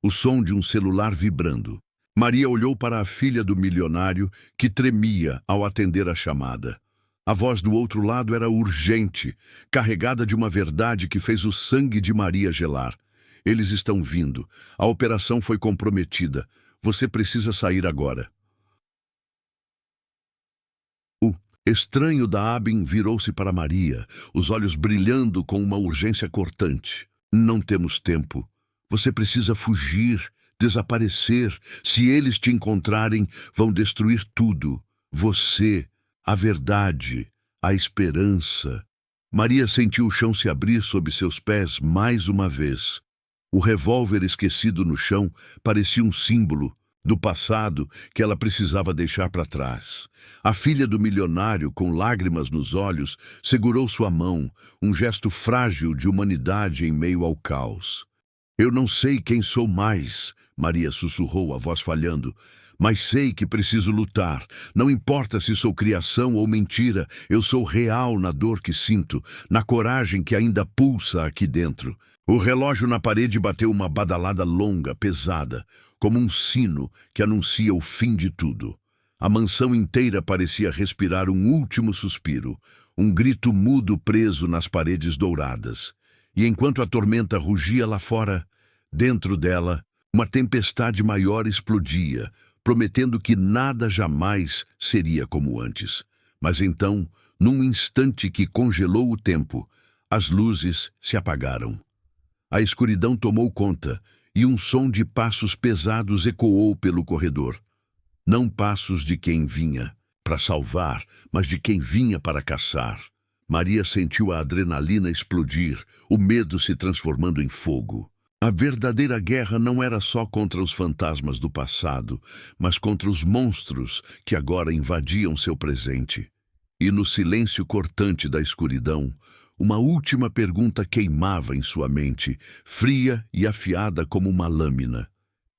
o som de um celular vibrando. Maria olhou para a filha do milionário, que tremia ao atender a chamada. A voz do outro lado era urgente, carregada de uma verdade que fez o sangue de Maria gelar. Eles estão vindo. A operação foi comprometida. Você precisa sair agora. O estranho da Abin virou-se para Maria, os olhos brilhando com uma urgência cortante. Não temos tempo. Você precisa fugir, desaparecer. Se eles te encontrarem, vão destruir tudo. Você, a verdade, a esperança. Maria sentiu o chão se abrir sob seus pés mais uma vez. O revólver esquecido no chão parecia um símbolo do passado que ela precisava deixar para trás. A filha do milionário, com lágrimas nos olhos, segurou sua mão, um gesto frágil de humanidade em meio ao caos. Eu não sei quem sou mais, Maria sussurrou, a voz falhando, mas sei que preciso lutar. Não importa se sou criação ou mentira, eu sou real na dor que sinto, na coragem que ainda pulsa aqui dentro. O relógio na parede bateu uma badalada longa, pesada, como um sino que anuncia o fim de tudo. A mansão inteira parecia respirar um último suspiro, um grito mudo preso nas paredes douradas. E enquanto a tormenta rugia lá fora, dentro dela, uma tempestade maior explodia, prometendo que nada jamais seria como antes. Mas então, num instante que congelou o tempo, as luzes se apagaram. A escuridão tomou conta e um som de passos pesados ecoou pelo corredor. Não passos de quem vinha para salvar, mas de quem vinha para caçar. Maria sentiu a adrenalina explodir, o medo se transformando em fogo. A verdadeira guerra não era só contra os fantasmas do passado, mas contra os monstros que agora invadiam seu presente. E no silêncio cortante da escuridão, uma última pergunta queimava em sua mente, fria e afiada como uma lâmina.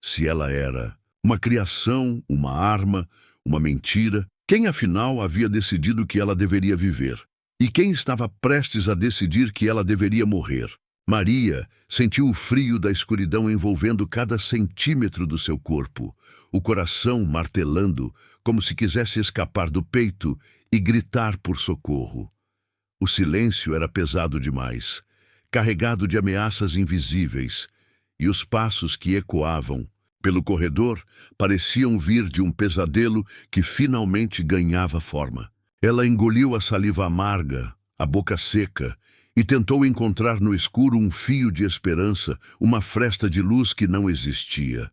Se ela era uma criação, uma arma, uma mentira, quem afinal havia decidido que ela deveria viver? E quem estava prestes a decidir que ela deveria morrer? Maria sentiu o frio da escuridão envolvendo cada centímetro do seu corpo, o coração martelando como se quisesse escapar do peito e gritar por socorro. O silêncio era pesado demais, carregado de ameaças invisíveis, e os passos que ecoavam pelo corredor pareciam vir de um pesadelo que finalmente ganhava forma. Ela engoliu a saliva amarga, a boca seca, e tentou encontrar no escuro um fio de esperança, uma fresta de luz que não existia.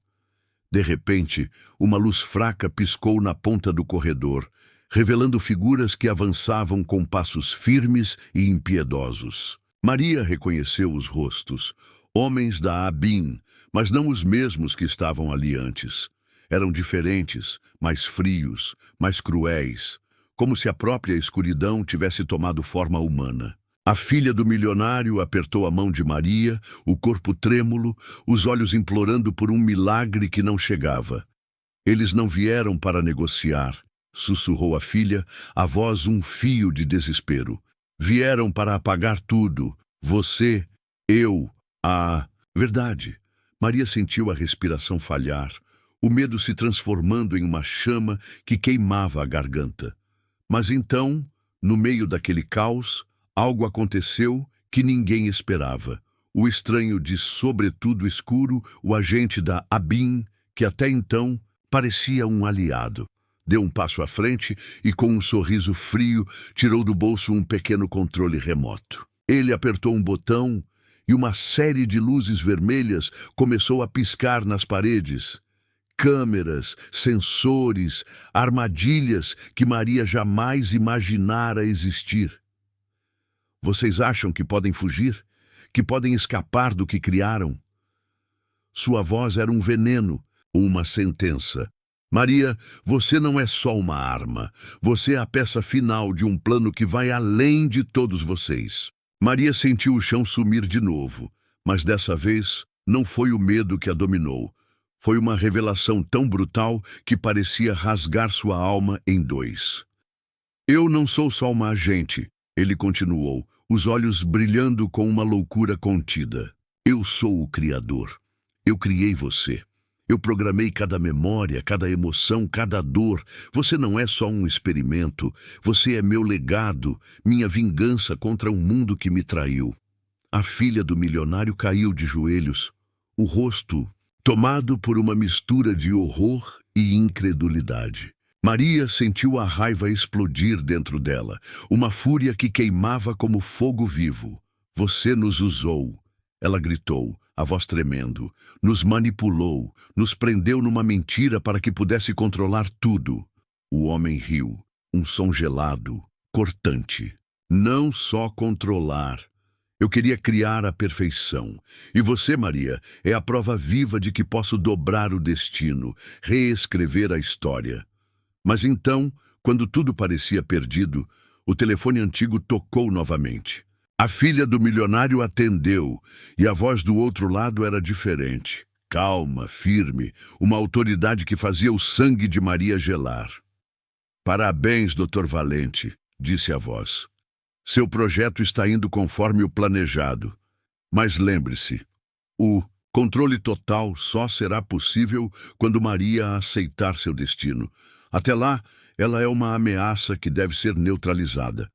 De repente, uma luz fraca piscou na ponta do corredor, revelando figuras que avançavam com passos firmes e impiedosos. Maria reconheceu os rostos, homens da Abin, mas não os mesmos que estavam ali antes. Eram diferentes, mais frios, mais cruéis, como se a própria escuridão tivesse tomado forma humana. A filha do milionário apertou a mão de Maria, o corpo trêmulo, os olhos implorando por um milagre que não chegava. Eles não vieram para negociar, sussurrou a filha, a voz um fio de desespero. Vieram para apagar tudo. Você, eu, a... Verdade. Maria sentiu a respiração falhar, o medo se transformando em uma chama que queimava a garganta. Mas então, no meio daquele caos, algo aconteceu que ninguém esperava. O estranho de sobretudo escuro, o agente da Abin, que até então parecia um aliado. Deu um passo à frente e, com um sorriso frio, tirou do bolso um pequeno controle remoto. Ele apertou um botão e uma série de luzes vermelhas começou a piscar nas paredes. Câmeras, sensores, armadilhas que Maria jamais imaginara existir. Vocês acham que podem fugir? Que podem escapar do que criaram? Sua voz era um veneno, uma sentença. Maria, você não é só uma arma. Você é a peça final de um plano que vai além de todos vocês. Maria sentiu o chão sumir de novo, mas dessa vez não foi o medo que a dominou. Foi uma revelação tão brutal que parecia rasgar sua alma em dois. Eu não sou só uma agente, ele continuou, os olhos brilhando com uma loucura contida. Eu sou o Criador. Eu criei você. Eu programei cada memória, cada emoção, cada dor. Você não é só um experimento. Você é meu legado, minha vingança contra um mundo que me traiu. A filha do milionário caiu de joelhos, o rosto tomado por uma mistura de horror e incredulidade. Maria sentiu a raiva explodir dentro dela, uma fúria que queimava como fogo vivo. Você nos usou, ela gritou, a voz tremendo. Nos manipulou, nos prendeu numa mentira para que pudesse controlar tudo. O homem riu, um som gelado, cortante. Não só controlar. Eu queria criar a perfeição. E você, Maria, é a prova viva de que posso dobrar o destino, reescrever a história. Mas então, quando tudo parecia perdido, o telefone antigo tocou novamente. A filha do milionário atendeu, e a voz do outro lado era diferente. Calma, firme, uma autoridade que fazia o sangue de Maria gelar. Parabéns, Dr. Valente, disse a voz. Seu projeto está indo conforme o planejado. Mas lembre-se, o controle total só será possível quando Maria aceitar seu destino. Até lá, ela é uma ameaça que deve ser neutralizada.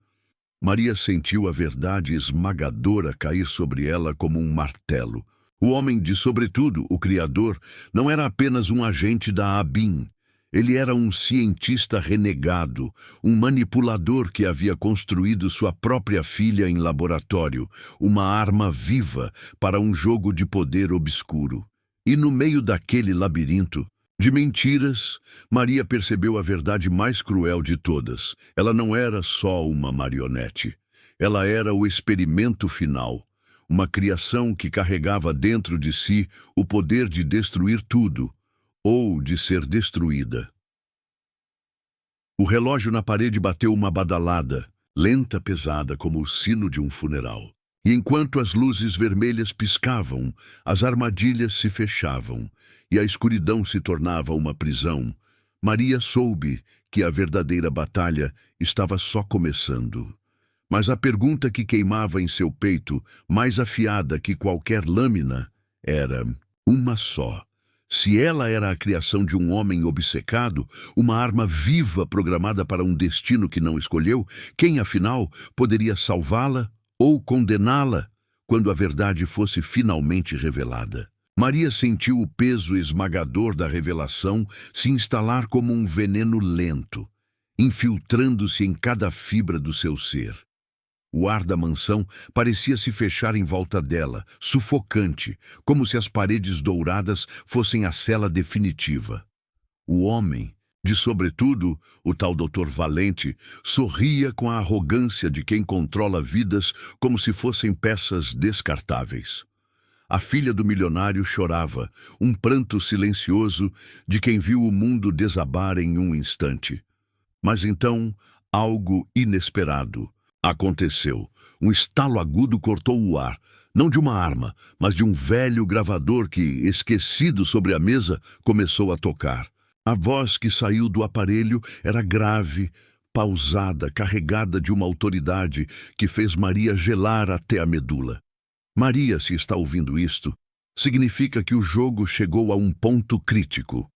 Maria sentiu a verdade esmagadora cair sobre ela como um martelo. O homem de sobretudo, o Criador, não era apenas um agente da Abin. Ele era um cientista renegado, um manipulador que havia construído sua própria filha em laboratório, uma arma viva para um jogo de poder obscuro. E no meio daquele labirinto de mentiras, Maria percebeu a verdade mais cruel de todas. Ela não era só uma marionete. Ela era o experimento final, uma criação que carregava dentro de si o poder de destruir tudo, ou de ser destruída. O relógio na parede bateu uma badalada, lenta, pesada, como o sino de um funeral. E enquanto as luzes vermelhas piscavam, as armadilhas se fechavam, e a escuridão se tornava uma prisão, Maria soube que a verdadeira batalha estava só começando. Mas a pergunta que queimava em seu peito, mais afiada que qualquer lâmina, era uma só. Se ela era a criação de um homem obcecado, uma arma viva programada para um destino que não escolheu, quem, afinal, poderia salvá-la ou condená-la quando a verdade fosse finalmente revelada? Maria sentiu o peso esmagador da revelação se instalar como um veneno lento, infiltrando-se em cada fibra do seu ser. O ar da mansão parecia se fechar em volta dela, sufocante, como se as paredes douradas fossem a cela definitiva. O homem, de sobretudo o tal Dr. Valente, sorria com a arrogância de quem controla vidas como se fossem peças descartáveis. A filha do milionário chorava, um pranto silencioso de quem viu o mundo desabar em um instante. Mas então, algo inesperado aconteceu. Um estalo agudo cortou o ar, não de uma arma, mas de um velho gravador que, esquecido sobre a mesa, começou a tocar. A voz que saiu do aparelho era grave, pausada, carregada de uma autoridade que fez Maria gelar até a medula. Maria, se está ouvindo isto, significa que o jogo chegou a um ponto crítico.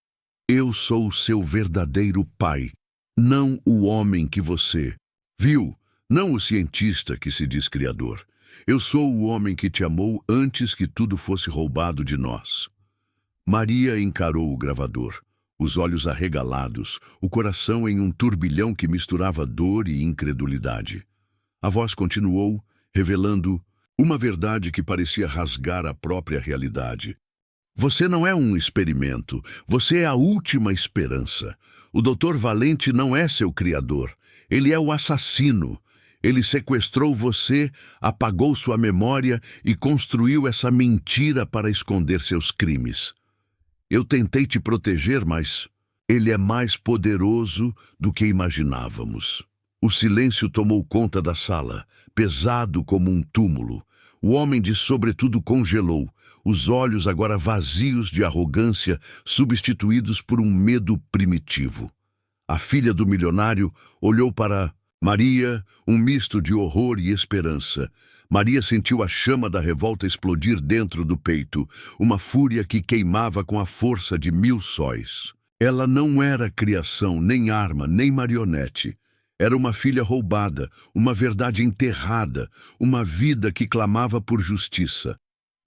Eu sou o seu verdadeiro pai, não o homem que você viu. Não o cientista que se diz criador. Eu sou o homem que te amou antes que tudo fosse roubado de nós. Maria encarou o gravador, os olhos arregalados, o coração em um turbilhão que misturava dor e incredulidade. A voz continuou, revelando uma verdade que parecia rasgar a própria realidade. Você não é um experimento, você é a última esperança. O Dr. Valente não é seu criador, ele é o assassino. Ele sequestrou você, apagou sua memória e construiu essa mentira para esconder seus crimes. Eu tentei te proteger, mas ele é mais poderoso do que imaginávamos. O silêncio tomou conta da sala, pesado como um túmulo. O homem de sobretudo congelou, os olhos agora vazios de arrogância, substituídos por um medo primitivo. A filha do milionário olhou para Maria, um misto de horror e esperança. Maria sentiu a chama da revolta explodir dentro do peito, uma fúria que queimava com a força de 1000 sóis. Ela não era criação, nem arma, nem marionete. Era uma filha roubada, uma verdade enterrada, uma vida que clamava por justiça.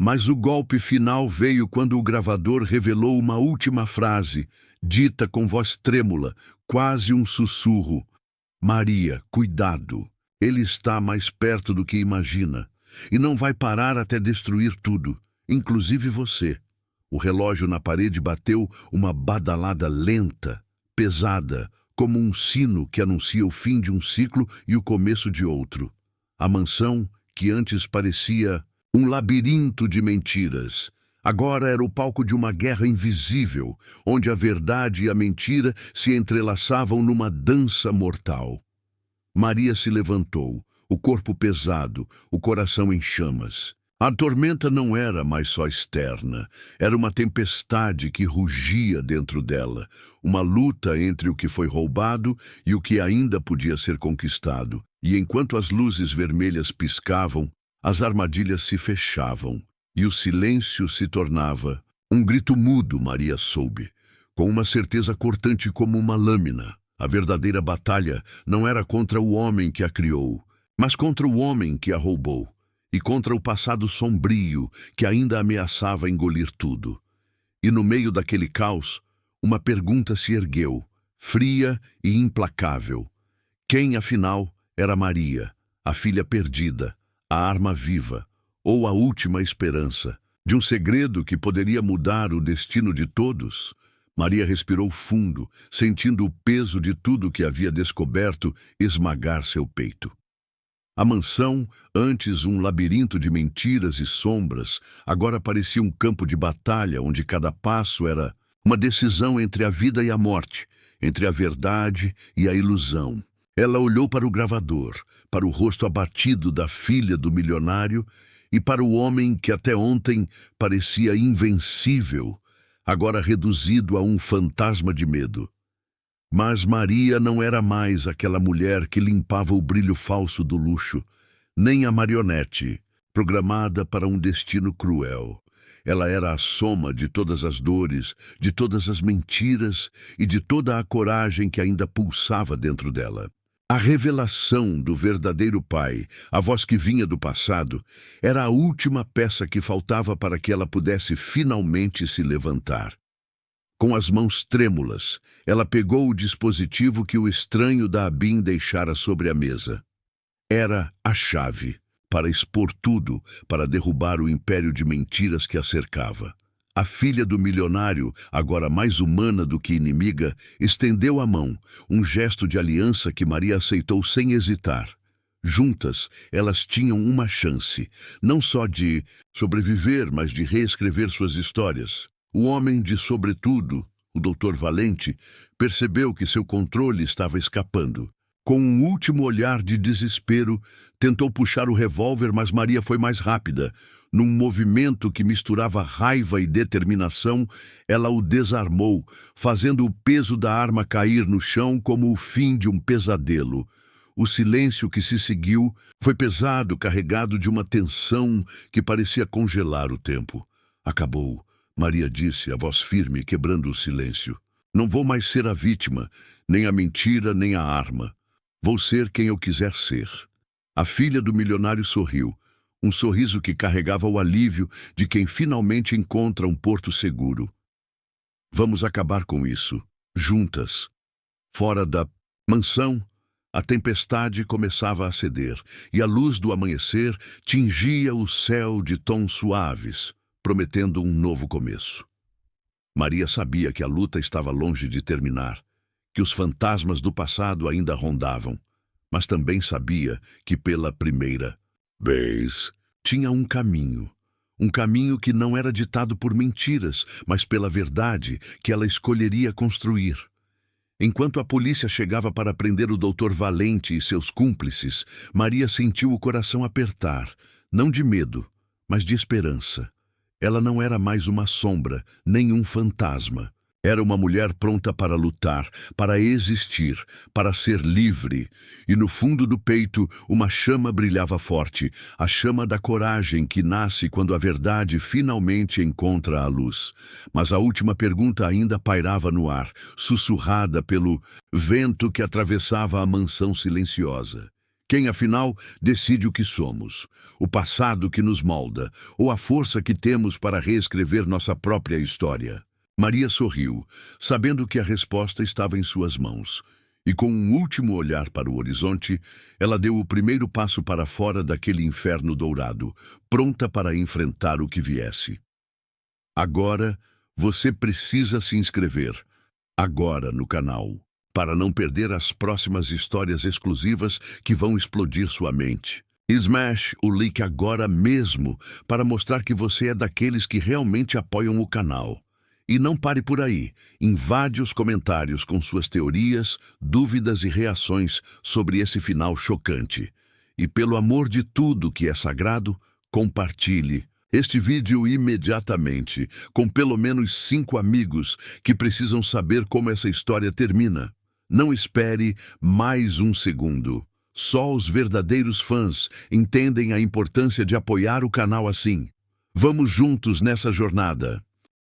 Mas o golpe final veio quando o gravador revelou uma última frase, dita com voz trêmula, quase um sussurro. Maria, cuidado. Ele está mais perto do que imagina. E não vai parar até destruir tudo, inclusive você. O relógio na parede bateu uma badalada lenta, pesada, como um sino que anuncia o fim de um ciclo e o começo de outro. A mansão, que antes parecia um labirinto de mentiras, agora era o palco de uma guerra invisível, onde a verdade e a mentira se entrelaçavam numa dança mortal. Maria se levantou, o corpo pesado, o coração em chamas. A tormenta não era mais só externa, era uma tempestade que rugia dentro dela, uma luta entre o que foi roubado e o que ainda podia ser conquistado. E enquanto as luzes vermelhas piscavam, as armadilhas se fechavam. E o silêncio se tornava um grito mudo, Maria soube, com uma certeza cortante como uma lâmina. A verdadeira batalha não era contra o homem que a criou, mas contra o homem que a roubou, e contra o passado sombrio que ainda ameaçava engolir tudo. E no meio daquele caos, uma pergunta se ergueu, fria e implacável. Quem, afinal, era Maria, a filha perdida, a arma viva, ou a última esperança, de um segredo que poderia mudar o destino de todos? Maria respirou fundo, sentindo o peso de tudo que havia descoberto esmagar seu peito. A mansão, antes um labirinto de mentiras e sombras, agora parecia um campo de batalha onde cada passo era uma decisão entre a vida e a morte, entre a verdade e a ilusão. Ela olhou para o gravador, para o rosto abatido da filha do milionário e para o homem que até ontem parecia invencível, agora reduzido a um fantasma de medo. Mas Maria não era mais aquela mulher que limpava o brilho falso do luxo, nem a marionete, programada para um destino cruel. Ela era a soma de todas as dores, de todas as mentiras e de toda a coragem que ainda pulsava dentro dela. A revelação do verdadeiro pai, a voz que vinha do passado, era a última peça que faltava para que ela pudesse finalmente se levantar. Com as mãos trêmulas, ela pegou o dispositivo que o estranho da Abin deixara sobre a mesa. Era a chave para expor tudo, para derrubar o império de mentiras que a cercava. A filha do milionário, agora mais humana do que inimiga, estendeu a mão, um gesto de aliança que Maria aceitou sem hesitar. Juntas, elas tinham uma chance, não só de sobreviver, mas de reescrever suas histórias. O homem de sobretudo, o Dr. Valente, percebeu que seu controle estava escapando. Com um último olhar de desespero, tentou puxar o revólver, mas Maria foi mais rápida. Num movimento que misturava raiva e determinação, ela o desarmou, fazendo o peso da arma cair no chão como o fim de um pesadelo. O silêncio que se seguiu foi pesado, carregado de uma tensão que parecia congelar o tempo. Acabou, Maria disse, a voz firme, quebrando o silêncio. Não vou mais ser a vítima, nem a mentira, nem a arma. Vou ser quem eu quiser ser. A filha do milionário sorriu, um sorriso que carregava o alívio de quem finalmente encontra um porto seguro. Vamos acabar com isso, juntas. Fora da mansão, a tempestade começava a ceder, e a luz do amanhecer tingia o céu de tons suaves, prometendo um novo começo. Maria sabia que a luta estava longe de terminar, que os fantasmas do passado ainda rondavam, mas também sabia que pela primeira vez tinha um caminho que não era ditado por mentiras, mas pela verdade que ela escolheria construir. Enquanto a polícia chegava para prender o Dr. Valente e seus cúmplices, Maria sentiu o coração apertar, não de medo, mas de esperança. Ela não era mais uma sombra, nem um fantasma. Era uma mulher pronta para lutar, para existir, para ser livre. E no fundo do peito, uma chama brilhava forte, a chama da coragem que nasce quando a verdade finalmente encontra a luz. Mas a última pergunta ainda pairava no ar, sussurrada pelo vento que atravessava a mansão silenciosa. Quem, afinal, decide o que somos? O passado que nos molda, ou a força que temos para reescrever nossa própria história? Maria sorriu, sabendo que a resposta estava em suas mãos. E com um último olhar para o horizonte, ela deu o primeiro passo para fora daquele inferno dourado, pronta para enfrentar o que viesse. Agora, você precisa se inscrever. Agora no canal, para não perder as próximas histórias exclusivas que vão explodir sua mente. Smash o like agora mesmo para mostrar que você é daqueles que realmente apoiam o canal. E não pare por aí, invade os comentários com suas teorias, dúvidas e reações sobre esse final chocante. E pelo amor de tudo que é sagrado, compartilhe este vídeo imediatamente, com pelo menos 5 amigos que precisam saber como essa história termina. Não espere mais um segundo. Só os verdadeiros fãs entendem a importância de apoiar o canal assim. Vamos juntos nessa jornada.